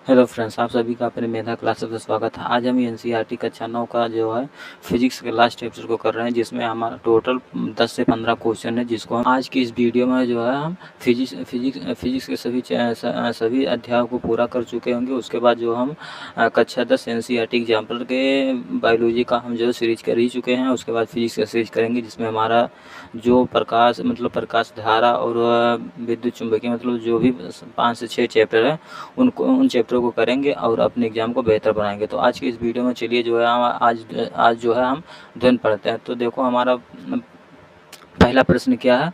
Hello friends, आप सभी का अपने मेधा क्लासेस में स्वागत है। आज हम एनसीईआरटी कक्षा 9 का जो है फिजिक्स के लास्ट चैप्टर को कर रहे हैं, जिसमें हमारा टोटल 10 से 15 क्वेश्चन है, जिसको हम आज की इस वीडियो में जो है हम फिजिक्स के सभी अध्यायों को पूरा कर चुके होंगे। उसके बाद जो हम कक्षा 10 एनसीईआरटी एग्जाम्पल के बायोलॉजी का हम जो सीरीज कर ही चुके हैं। उसके बाद फिजिक्स का सीरीज करेंगे, जिसमें हमारा जो प्रकाश धारा और विद्युत चुंबकीय जो भी 5 से 6 चैप्टर है, उन चैप्टरों को करेंगे और अपने एग्जाम को बेहतर बनाएंगे। तो आज की इस वीडियो में चलिए जो है आज जो है हम ध्वनि पढ़ते हैं। तो देखो, हमारा पहला प्रश्न क्या है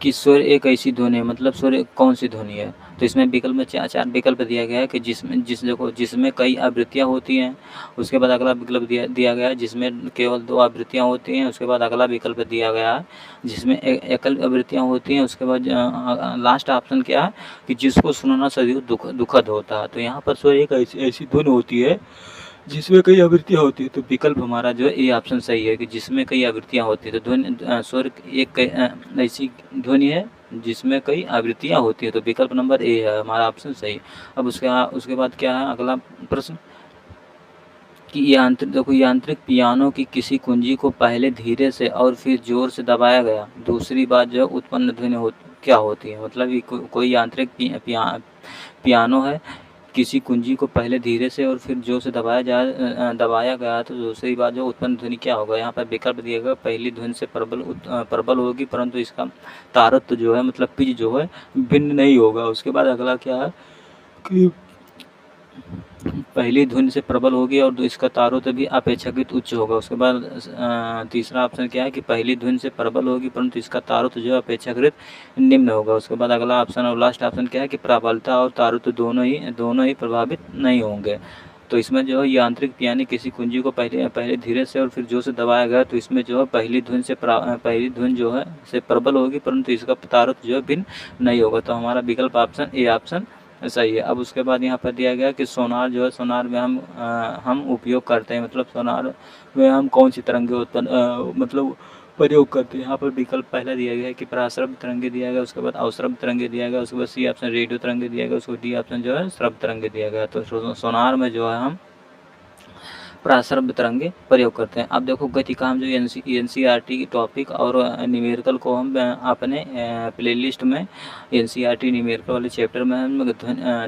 कि स्वर एक ऐसी ध्वनि है, मतलब स्वर कौन सी ध्वनि है। तो इसमें विकल्प में चार विकल्प दिया गया है कि जिसमें कई आवृत्तियाँ होती हैं। उसके बाद अगला विकल्प दिया गया है जिसमें केवल 2 आवृत्तियाँ होती हैं। उसके बाद अगला विकल्प दिया गया है जिसमें एकल आवृत्तियाँ होती हैं। उसके बाद लास्ट ऑप्शन क्या है कि जिसको सुनना सदैव दुखद होता है। तो यहाँ पर स्वर एक ऐसी ध्वनि होती है जिसमें कई आवृत्तियाँ होती है। तो विकल्प हमारा जो है ये ऑप्शन सही है कि जिसमें कई आवृत्तियाँ होती है। तो स्वर एक ऐसी ध्वनि है जिसमें कई आवृत्तियाँ होती है। तो विकल्प नंबर ए है हमारा ऑप्शन सही। अब उसके बाद क्या है अगला प्रश्न कि यांत्रिक पियानो की किसी कुंजी को पहले धीरे से और फिर जोर से दबाया गया, दूसरी बार जो उत्पन्न ध्वनि क्या होती है। मतलब ये कोई यांत्रिक पियानो है, किसी कुंजी को पहले धीरे से और फिर जोर से दबाया गया, तो दूसरी बार जो उत्पन्न ध्वनि क्या होगा। यहाँ पर विकल्प दिया गया पहली ध्वनि से प्रबल होगी, परंतु इसका तारत्व जो है मतलब पिच जो है भिन्न नहीं होगा। उसके बाद अगला क्या है कि पहली ध्वनि से प्रबल होगी और इसका तारत्व भी अपेक्षाकृत उच्च होगा। उसके बाद तीसरा ऑप्शन क्या है कि पहली ध्वनि से प्रबल होगी परंतु इसका तारत्व जो है अपेक्षाकृत निम्न होगा। उसके बाद अगला ऑप्शन और लास्ट ऑप्शन क्या है कि प्रबलता और तारत्व दोनों ही प्रभावित नहीं होंगे। तो इसमें जो है यांत्रिक पियानो किसी कुंजी को पहले धीरे से और फिर जोर से दबाया गया, तो इसमें जो है पहली ध्वनि जो है से प्रबल होगी परंतु इसका तारत्व जो है भिन्न नहीं होगा। तो हमारा विकल्प ऑप्शन ए ऑप्शन सही है। अब उसके बाद यहाँ पर दिया गया कि सोनार जो है, सोनार में हम उपयोग करते हैं, मतलब सोनार में हम कौन सी तरंगे उत्पन्न मतलब प्रयोग करते हैं। यहाँ पर विकल्प पहला दिया गया है कि पराश्रव्य तरंगे दिया गया, उसके बाद अवश्रव्य तरंगे दिया गया, उसके बाद सी ऑप्शन रेडियो तरंगे दिया गया, उसको डी ऑप्शन जो है श्रव्य तरंगे दिया गया। तो सोनार में जो है हम पराश्रव्य तरंगे प्रयोग करते हैं। अब देखो गतिका हम जो एनसीईआरटी की टॉपिक और न्यूमेरिकल को हम अपने प्लेलिस्ट में एनसीईआरटी न्यूमेरिकल वाले चैप्टर में हम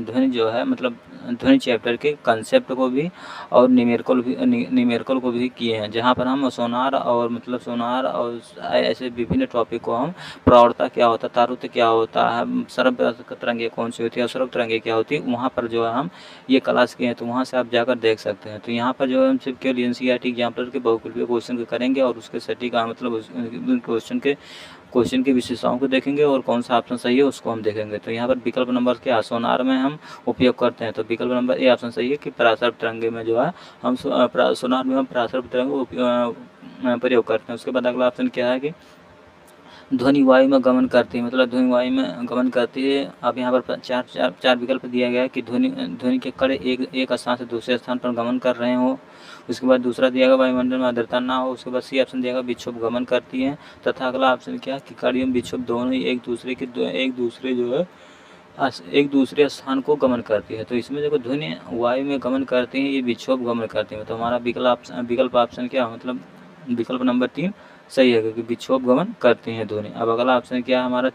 ध्वनि जो है मतलब ध्वनि चैप्टर के कंसेप्ट को भी और न्यूमेरिकल को भी किए हैं, जहाँ पर हम सोनार और ऐसे विभिन्न टॉपिक को हम प्रवणता क्या होता है, तारुत्य क्या होता है, श्रव्य तरंगे कौन सी होती है, अश्रव्य तरंगे क्या होती है, वहाँ पर जो है हम ये क्लास किए हैं। तो वहाँ से आप जाकर देख सकते हैं। तो यहाँ पर जो है हम सिर्फ केवल एनसीईआरटी एग्जाम्पल के बहुकुलपीय क्वेश्चन करेंगे और उसके सटीक मतलब क्वेश्चन की विशेषताओं को देखेंगे और कौन सा ऑप्शन सही है उसको हम देखेंगे। तो यहाँ पर विकल्प नंबर क्या सोनार में हम उपयोग करते हैं, तो विकल्प नंबर ए ऑप्शन सही है कि पराश्रव्य तरंगे में जो है हम सोनार में हम पराश्रव्य तरंगे प्रयोग करते हैं। उसके बाद अगला ऑप्शन क्या है कि ध्वनि वायु में गमन करती है, मतलब ध्वनि वायु में गमन करती है। अब यहाँ पर चार विकल्प दिया गया है कि ध्वनि के कण एक स्थान से दूसरे स्थान पर गमन कर रहे हो। उसके बाद दूसरा दिया गया वायुमंडल में आर्द्रता ना हो। उसके बाद सी ऑप्शन दिया गया विक्षोभ गमन करती है, तथा अगला ऑप्शन क्या कि कण एवं विक्षोभ दोनों ही एक दूसरे स्थान को गमन करती है। तो इसमें देखो ध्वनि वायु में गमन करती है, ये विक्षोभ गमन करती है। तो हमारा विकल्प ऑप्शन क्या मतलब विकल्प नंबर 3 सही है, क्योंकि विक्षोभ गमन करती हैं ध्वनि। अब अगला ऑप्शन क्या है हमारा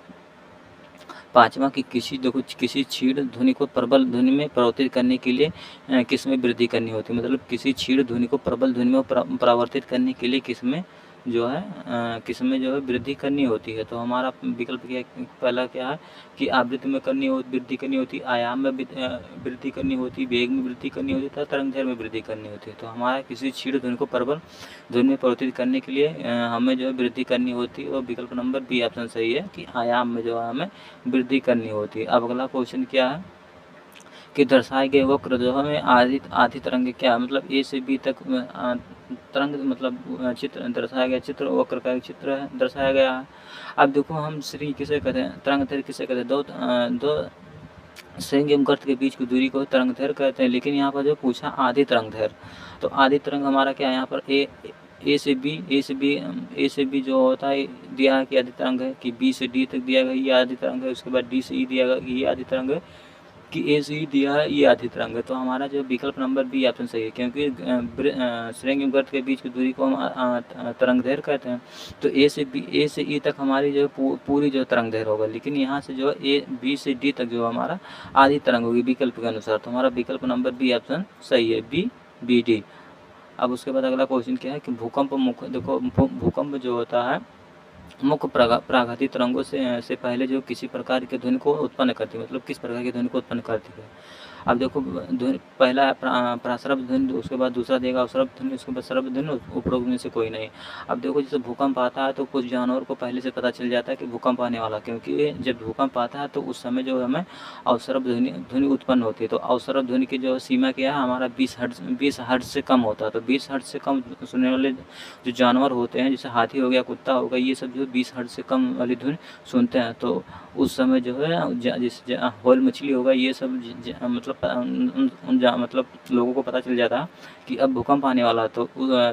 पांचवा कि किसी क्षीण ध्वनि को प्रबल ध्वनि में परिवर्तित करने के लिए किस में वृद्धि करनी होती है, मतलब किसी क्षीण ध्वनि को प्रबल ध्वनि में परिवर्तित करने के लिए किसमें जो है वृद्धि करनी होती है। तो हमारा विकल्प क्या पहला क्या है कि आवृत्ति में वृद्धि करनी होती है, आयाम में वृद्धि करनी होती है, वेग में वृद्धि करनी होती है, तरंग दैर्घ्य में वृद्धि करनी होती है। तो हमारा किसी क्षीण ध्वनि को प्रबल ध्वनि में परिवर्तित करने के लिए हमें जो है वृद्धि करनी होती है, और विकल्प नंबर बी ऑप्शन सही है कि आयाम में जो है हमें वृद्धि करनी होती है। अब अगला क्वेश्चन क्या है कि दर्शाए गए वक्र जो हमें आधी तरंग क्या मतलब ए से बी तक तरंग मतलब चित्र दर्शाया गया, चित्र वक्र का एक चित्र है दर्शाया गया है। अब देखो हम श्री किसे कहते हैं, तरंग दैर्घ्य किसे कहते हैं, दो श्रृंग एवं गर्त के बीच की दूरी को तरंग दैर्घ्य कहते हैं। लेकिन यहाँ पर जो पूछा आधी तरंग दैर्घ्य, तो आधी तरंग हमारा क्या है यहाँ पर ए से बी जो होता है दिया है कि आधी तरंग है, कि बी से डी तक दिया गया ये आधी तरंग है, उसके बाद डी से ई दिया गया ये आधी तरंग है, कि ए सी दिया है ये आधी तरंग है। तो हमारा जो विकल्प नंबर बी ऑप्शन सही है, क्योंकि श्रेणी एवं गर्त के बीच की दूरी को हम तरंग दैर्घ्य कहते हैं। तो ए से ई तक हमारी जो पूरी जो तरंग दैर्घ्य होगा, लेकिन यहाँ से जो ए बी से डी तक जो हमारा आधी तरंग होगी विकल्प के अनुसार। तो हमारा विकल्प नंबर बी ऑप्शन सही है, बी डी। अब उसके बाद अगला क्वेश्चन क्या है कि भूकंप मुख्य, देखो भूकंप जो होता है मुख्य प्राघाती तरंगों से पहले जो किसी प्रकार के ध्वनि को उत्पन्न करती है, मतलब किस प्रकार की ध्वनि को उत्पन्न करती है। अब देखो पहला प्रासरभ ध्वनि, उसके बाद दूसरा देगा अवसरभ ध्वनि, उसके बाद सरभ ध्वनि, उपरोक्त में से कोई नहीं। अब देखो जैसे भूकंप आता है तो कुछ जानवर को पहले से पता चल जाता है कि भूकंप आने वाला, क्योंकि जब भूकंप आता है तो उस समय जो हमें अवसरभ ध्वनि उत्पन्न होती है। तो अवसरभ ध्वनि की जो सीमा क्या है हमारा 20 हर्ट्ज से कम होता है। तो 20 हर्ट्ज से कम सुनने वाले जो जानवर होते हैं, जैसे हाथी हो गया, कुत्ता हो गया, ये सब जो 20 हर्ट्ज से कम वाली ध्वनि सुनते हैं, तो उस समय जो है जिस व्हेल मछली होगा, ये सब मतलब लोगों को पता चल जाता है कि अब भूकंप आने वाला है।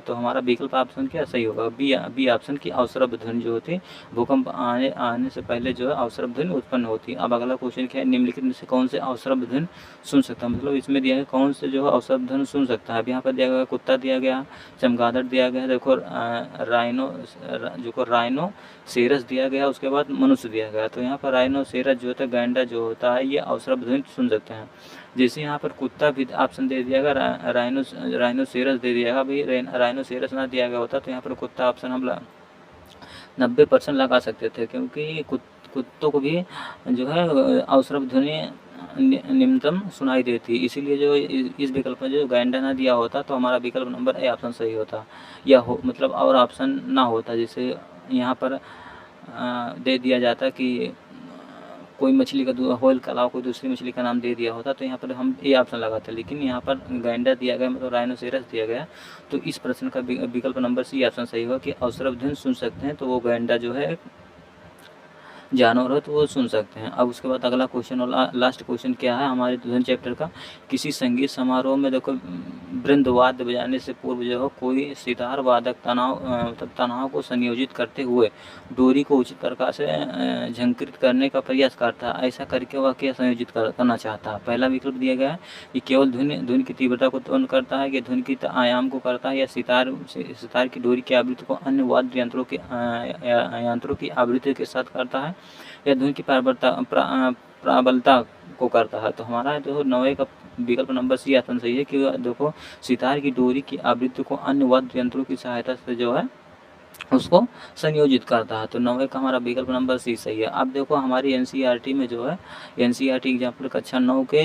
तो हमारा विकल्प ऑप्शन क्या सही होगा, बी ऑप्शन की अवसरभ ध्वनि जो होती है भूकंप आने से पहले जो है अवसरभ ध्वनि उत्पन्न होती है। अब अगला क्वेश्चन क्या है, निम्नलिखित में से कौन से अवसरभ ध्वनि सुन सकता है, मतलब इसमें दिया है कौन से जो है अवसरभ ध्वनि सुन सकता है। अब यहाँ पर दिया गया कुत्ता दिया गया, चमगादड़ दिया गया, देखो राइनो सेरस दिया गया, उसके बाद मनुष्य दिया गया। तो यहाँ पर राइनो सेरस जो होता है, गैंडा जो होता है, ये अवसरभ ध्वनि सुन सकते हैं। जैसे यहाँ पर कुत्ता भी ऑप्शन दे दिया गया, राइनो सेरस दे दिया गया। भाई राइनो सेरस ना दिया गया होता तो यहाँ पर कुत्ता ऑप्शन हम 90% लगा सकते थे, क्योंकि कुत्तों को भी जो है अवसरभ ध्वनि निम्नतम सुनाई देती है। इसीलिए जो इस विकल्प में जो गैंडा ना दिया होता तो हमारा विकल्प नंबर ए ऑप्शन सही होता, या मतलब और ऑप्शन ना होता। जैसे यहाँ पर दे दिया जाता कि कोई मछली का व्हेल के अलावा कोई दूसरी मछली का नाम दे दिया होता, तो यहाँ पर हम ए ऑप्शन लगाते। लेकिन यहाँ पर गैंडा दिया गया, मतलब राइनोसेरस दिया गया, तो इस प्रश्न का विकल्प नंबर सी ऑप्शन सही होगा कि अवसरभ ध्वनि सुन सकते हैं। तो वो गैंडा जो है जानवर हो तो वो सुन सकते हैं। अब उसके बाद अगला क्वेश्चन और लास्ट क्वेश्चन क्या है हमारे ध्वनि चैप्टर का, किसी संगीत समारोह में देखो वृंद वाद्य बजाने से पूर्व जो है कोई सितार वादक तनाव को संयोजित करते हुए डोरी को उचित प्रकार से झंकृत करने का प्रयास करता है। ऐसा करके वह क्या संयोजित करना चाहता है। पहला विकल्प दिया गया है कि केवल ध्वनि की तीव्रता को उत्पन्न करता है, या ध्वनि की आयाम को करता है, या सितार की डोरी की आवृत्ति को अन्य वाद्य यंत्रों की आवृत्ति के साथ करता है, या ध्वनि की प्रबलता को करता है। तो हमारा जो 9 का विकल्प नंबर सी ऑप्शन सही है कि देखो सितार की डोरी की आवृत्ति को अन्य वाद्य यंत्रों की सहायता से जो है उसको संयोजित करता है। तो 9 का हमारा विकल्प नंबर सी सही है। अब देखो हमारी एनसीईआरटी में जो है एनसीईआरटी एग्जाम्पल कक्षा 9 के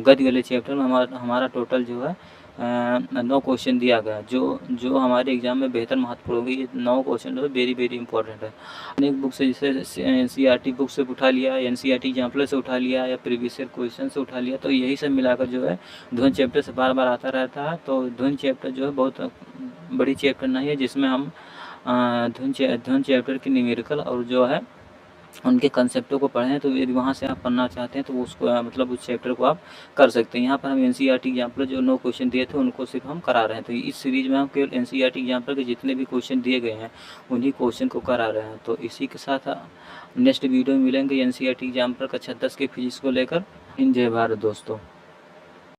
गद्य वाले चैप्टर में हमारा टोटल जो है 9 क्वेश्चन दिया गया, जो हमारे एग्जाम में बेहतर महत्वपूर्ण होगी। 9 क्वेश्चन जो है वेरी इंपॉर्टेंट है। अनेक बुक से जैसे एनसीईआरटी बुक से उठा लिया, एनसीईआरटी एग्जाम्पल से उठा लिया, या प्रीवियस ईयर क्वेश्चन से उठा लिया, तो यही सब मिलाकर जो है ध्वनि चैप्टर से बार आता रहता है। तो ध्वनि चैप्टर जो है बहुत बड़ी चैप्टर नहीं है, जिसमें हम ध्वनि चैप्टर की न्यूमेरिकल और जो है उनके कंसेप्टों को पढ़ें। तो यदि वहाँ से आप पढ़ना चाहते हैं तो उसको मतलब उस चैप्टर को आप कर सकते हैं। यहाँ पर हम एनसीईआरटी एग्जाम्पल जो 9 क्वेश्चन दिए थे उनको सिर्फ हम करा रहे हैं। तो इस सीरीज में हम केवल एनसीईआरटी एग्जाम्पल के जितने भी क्वेश्चन दिए गए हैं उन्हीं क्वेश्चन को करा रहे हैं। तो इसी के साथ नेक्स्ट वीडियो में मिलेंगे एनसीईआरटी एग्जाम्पल कक्षा 10 के फिजिक्स को लेकर। जय भारत दोस्तों।